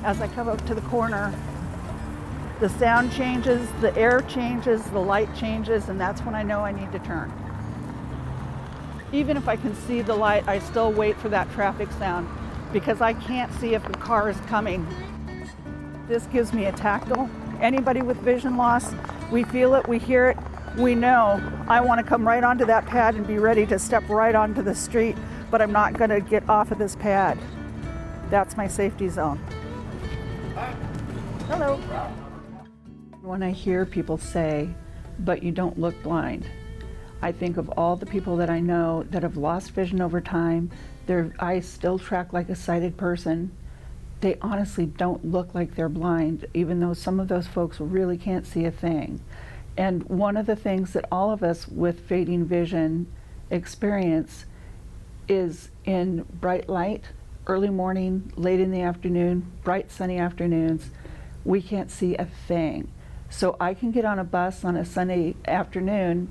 As I come up to the corner, the sound changes, the air changes, the light changes, and that's when I know I need to turn. Even if I can see the light, I still wait for that traffic sound because I can't see if the car is coming. This gives me a tactile. Anybody with vision loss, we feel it, we hear it, we know I want to come right onto that pad and be ready to step right onto the street, but I'm not going to get off of this pad. That's my safety zone. Hello. When I hear people say, but you don't look blind, I think of all the people that I know that have lost vision over time. Their eyes still track like a sighted person. They honestly don't look like they're blind, even though some of those folks really can't see a thing. And one of the things that all of us with fading vision experience is in bright light, early morning, late in the afternoon, bright sunny afternoons, we can't see a thing. So I can get on a bus on a sunny afternoon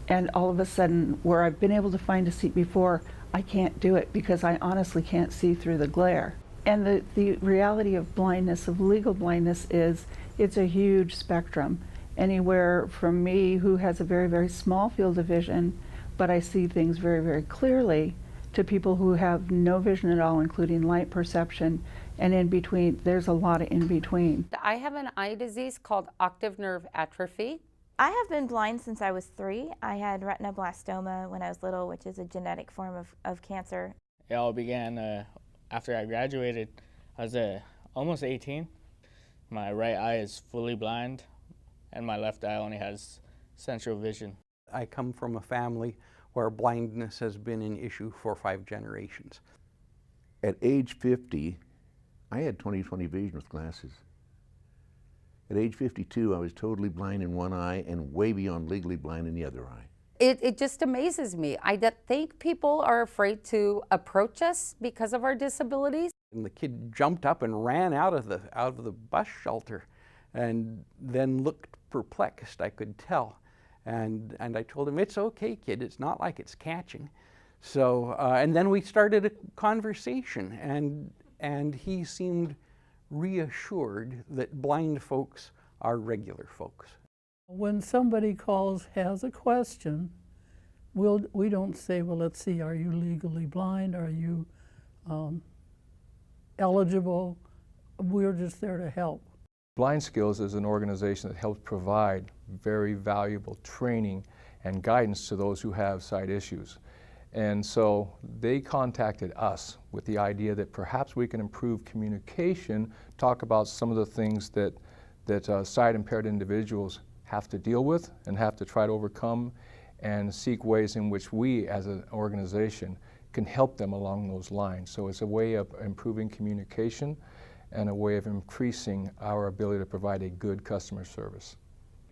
and all of a sudden, where I've been able to find a seat before, I can't do it because I honestly can't see through the glare. And the reality of blindness, of legal blindness, is it's a huge spectrum. Anywhere from me, who has a very, very small field of vision, but I see things very, very clearly, to people who have no vision at all, including light perception, and in between, there's a lot of in between. I have an eye disease called optic nerve atrophy. I have been blind since I was 3. I had retinoblastoma when I was little, which is a genetic form of cancer. It all began after I graduated. I was almost 18. My right eye is fully blind, and my left eye only has central vision. I come from a family where blindness has been an issue for 5 generations. At age 50, I had 20/20 vision with glasses. At age 52, I was totally blind in one eye and way beyond legally blind in the other eye. It just amazes me. I think people are afraid to approach us because of our disabilities. And the kid jumped up and ran out of the bus shelter and then looked perplexed, I could tell. And I told him, it's okay, kid, it's not like it's catching. So, and then we started a conversation, and he seemed reassured that blind folks are regular folks. When somebody calls, has a question, we don't say, well, let's see, are you legally blind? Are you eligible? We're just there to help. Blind Skills is an organization that helps provide very valuable training and guidance to those who have sight issues. And so they contacted us with the idea that perhaps we can improve communication, talk about some of the things that sight-impaired individuals have to deal with and have to try to overcome, and seek ways in which we as an organization can help them along those lines. So it's a way of improving communication and a way of increasing our ability to provide a good customer service.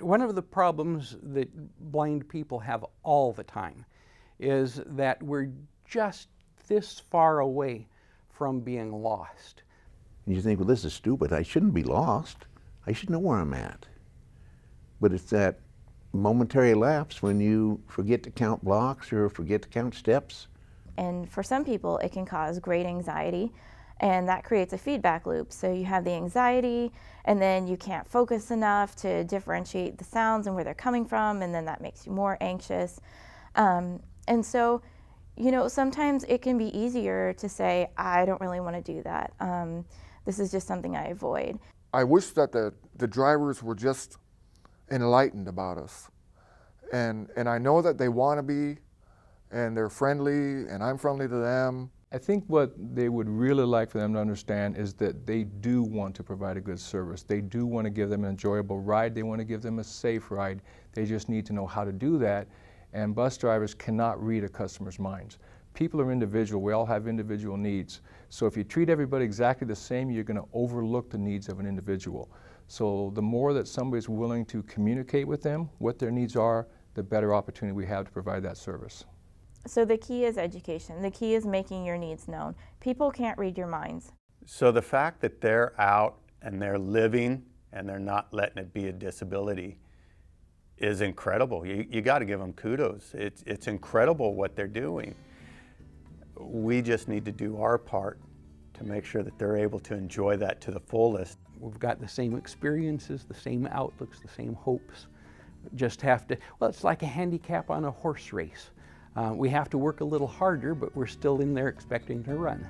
One of the problems that blind people have all the time is that we're just this far away from being lost. And you think, well, this is stupid. I shouldn't be lost. I should know where I'm at. But it's that momentary lapse when you forget to count blocks or forget to count steps. And for some people, it can cause great anxiety, and that creates a feedback loop. So you have the anxiety, and then you can't focus enough to differentiate the sounds and where they're coming from, and then that makes you more anxious. And so, you know, sometimes it can be easier to say, I don't really want to do that. This is just something I avoid. I wish that the drivers were just enlightened about us. And I know that they want to be, and they're friendly, and I'm friendly to them. I think what they would really like for them to understand is that they do want to provide a good service. They do want to give them an enjoyable ride. They want to give them a safe ride. They just need to know how to do that. And bus drivers cannot read a customer's minds. People are individual. We all have individual needs. So if you treat everybody exactly the same, you're going to overlook the needs of an individual. So the more that somebody's willing to communicate with them what their needs are, the better opportunity we have to provide that service. So the key is education. The key is making your needs known. People can't read your minds. So the fact that they're out and they're living and they're not letting it be a disability is incredible. You got to give them kudos. It's incredible what they're doing. We just need to do our part to make sure that they're able to enjoy that to the fullest. We've got the same experiences, the same outlooks, the same hopes. Just have to, well, it's like a handicap on a horse race. We have to work a little harder, but we're still in there expecting to run.